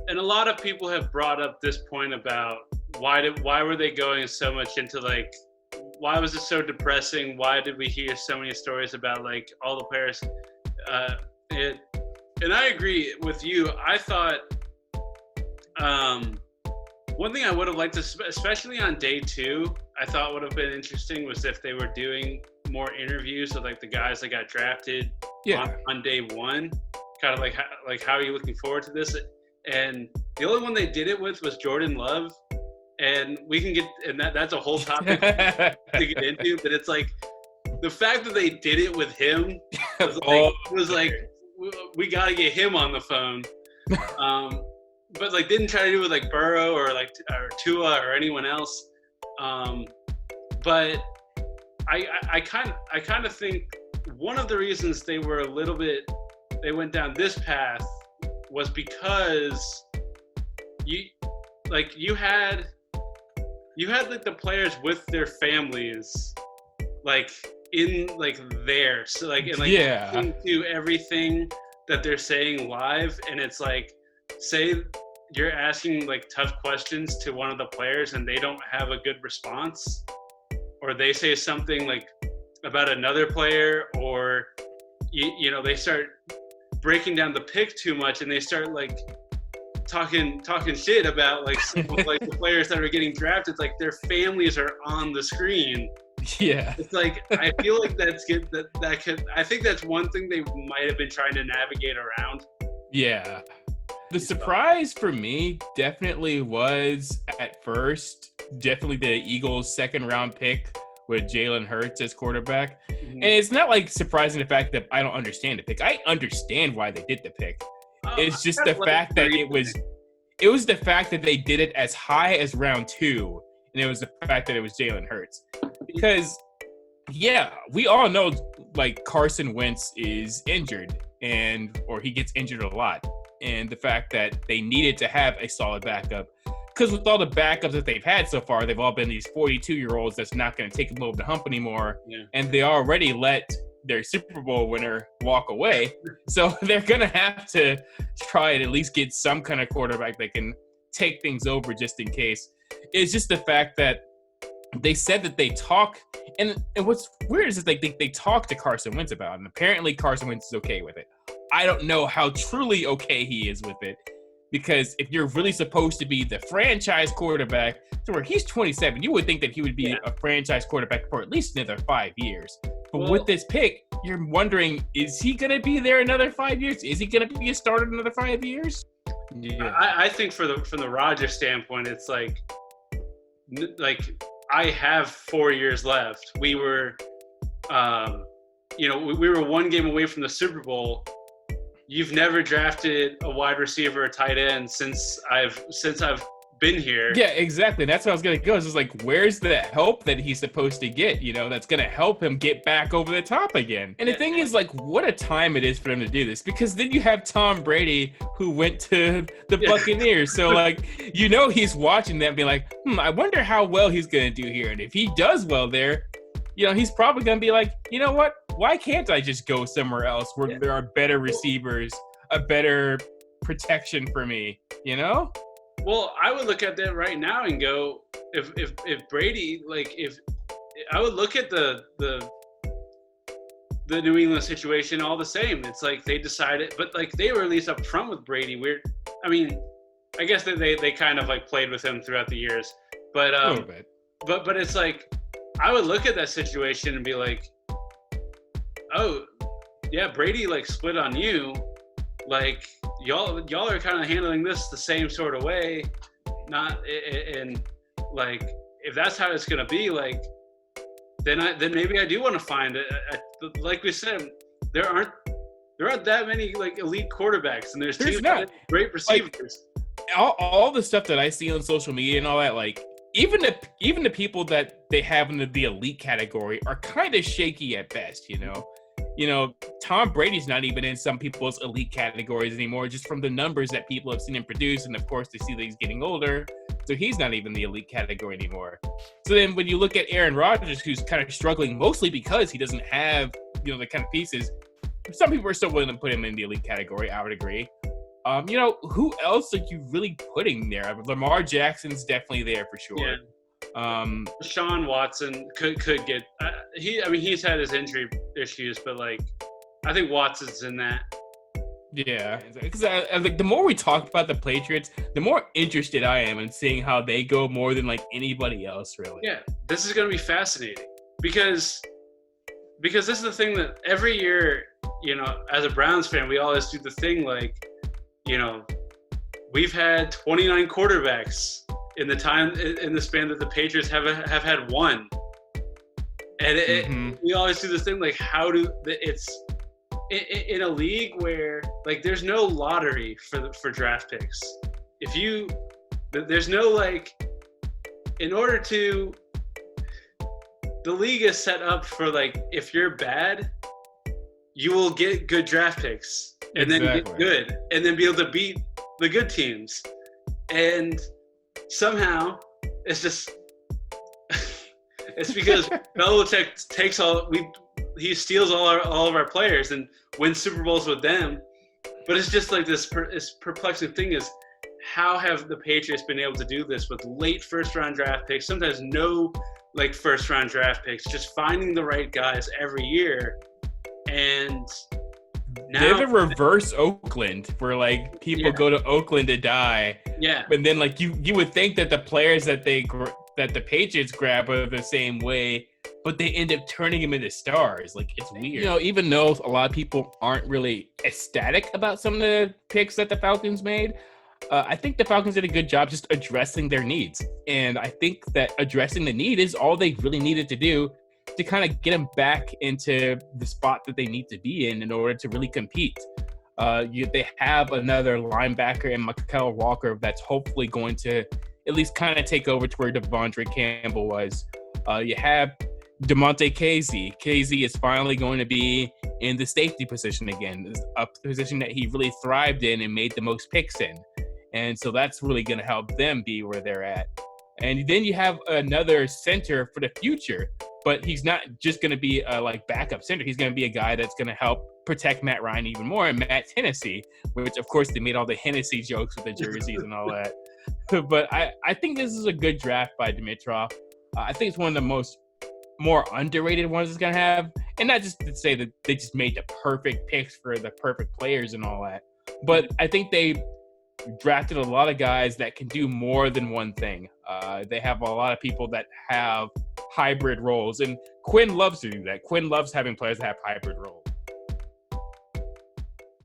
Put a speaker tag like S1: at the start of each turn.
S1: and a lot of people have brought up this point about why were they going so much into like, why was it so depressing? Why did we hear so many stories about like all the players? And I agree with you. I thought one thing I would have liked to, especially on day 2, I thought would have been interesting was if they were doing more interviews with like the guys that got drafted on day 1, kind of like how are you looking forward to this? And the only one they did it with was Jordan Love, and we can get, and that's a whole topic to get into. But it's like the fact that they did it with him was like we got to get him on the phone. But like didn't try to do it with like Burrow or Tua or anyone else. But I kind of think one of the reasons they went down this path was because you had like the players with their families like in like there, so like and like into everything that they're saying live, and it's like, say you're asking like tough questions to one of the players and they don't have a good response, or they say something like about another player, or you know they start breaking down the pick too much and they start like talking shit about like some of, like the players that are getting drafted. It's like their families are on the screen.
S2: Yeah,
S1: it's like I feel like that's good. That could, I think that's one thing they might have been trying to navigate around.
S2: Yeah. The surprise for me definitely was at first, definitely the Eagles' 2nd round pick with Jalen Hurts as quarterback. Mm-hmm. And it's not like surprising the fact that I don't understand the pick. I understand why they did the pick. It's just the fact that it was the fact that they did it as high as round 2, and it was the fact that it was Jalen Hurts. Because, yeah, we all know like Carson Wentz is injured or he gets injured a lot. And the fact that they needed to have a solid backup, because with all the backups that they've had so far, they've all been these 42-year-olds that's not going to take them over the hump anymore. Yeah. And they already let their Super Bowl winner walk away. So they're going to have to try and at least get some kind of quarterback that can take things over just in case. It's just the fact that they said that they talk, and what's weird is that they talk to Carson Wentz about it, and apparently Carson Wentz is okay with it. I don't know how truly okay he is with it, because if you're really supposed to be the franchise quarterback, to where he's 27, you would think that he would be a franchise quarterback for at least another 5 years. But with this pick, you're wondering, is he going to be there another 5 years? Is he going to be a starter another 5 years?
S1: Yeah. I think from the Rodgers standpoint, it's like I have 4 years left. We were, we were one game away from the Super Bowl. You've never drafted a wide receiver or tight end since I've been here.
S2: Yeah, exactly. That's what I was going to go. It's just like, where's the help that he's supposed to get, that's going to help him get back over the top again? And the thing is, like, what a time it is for them to do this, because then you have Tom Brady who went to the Buccaneers. So, like, he's watching that and being like, I wonder how well he's going to do here. And if he does well there, he's probably going to be like, you know what? Why can't I just go somewhere else where there are better receivers, a better protection for me,
S1: Well, I would look at that right now and go, if Brady, like, if I would look at the New England situation all the same. It's like they decided, but like they were at least up front with Brady. I guess that they kind of like played with him throughout the years, but
S2: a little bit.
S1: But it's like I would look at that situation and be like, oh, yeah, Brady like split on you, like. Y'all are kind of handling this the same sort of way, and like if that's how it's gonna be, like then maybe I do want to find like we said, there aren't that many like elite quarterbacks, and there's teams that have great receivers.
S2: Like, all the stuff that I see on social media and all that, like even the people that they have in the elite category are kind of shaky at best, Tom Brady's not even in some people's elite categories anymore, just from the numbers that people have seen him produce. And of course, they see that he's getting older. So he's not even the elite category anymore. So then when you look at Aaron Rodgers, who's kind of struggling mostly because he doesn't have, the kind of pieces, some people are still willing to put him in the elite category. I would agree. Who else are you really putting there? Lamar Jackson's definitely there for sure.
S1: Yeah. Sean Watson could get. He's had his injury issues, but like, I think Watson's in that.
S2: Yeah, because the more we talk about the Patriots, the more interested I am in seeing how they go more than like anybody else, really.
S1: Yeah, this is going to be fascinating because this is the thing that every year, as a Browns fan, we always do the thing like, we've had 29 quarterbacks in the span that the Patriots have had one, and we always do this thing like, it's in a league where like there's no lottery for draft picks. There's no like, in order to, the league is set up for like, if you're bad, you will get good draft picks and then get good and then be able to beat the good teams. And somehow it's just it's because Belichick he steals all of our players and wins Super Bowls with them. But it's just like this perplexing thing is, how have the Patriots been able to do this with late first-round draft picks, sometimes no like first-round draft picks, just finding the right guys every year? And now
S2: they have a reverse Oakland where like people go to Oakland to die.
S1: Yeah.
S2: But then like you would think that the players that the Patriots grab are the same way, but they end up turning them into stars. Like, it's weird. Even though a lot of people aren't really ecstatic about some of the picks that the Falcons made, I think the Falcons did a good job just addressing their needs. And I think that addressing the need is all they really needed to do to kind of get them back into the spot that they need to be in order to really compete. They have another linebacker in Micheal Walker that's hopefully going to at least kind of take over to where Devondre Campbell was. You have DeMonte Casey. Casey is finally going to be in the safety position again, a position that he really thrived in and made the most picks in. And so that's really going to help them be where they're at. And then you have another center for the future, but he's not just going to be a like backup center. He's going to be a guy that's going to help protect Matt Ryan even more, and Matt Hennessy, which of course they made all the Hennessy jokes with the jerseys and all that. But I think this is a good draft by Dimitroff. I think it's one of the more underrated ones it's going to have. And not just to say that they just made the perfect picks for the perfect players and all that, but I think they drafted a lot of guys that can do more than one thing. They have a lot of people that have hybrid roles, and Quinn loves to do that. Quinn loves having players that have hybrid roles.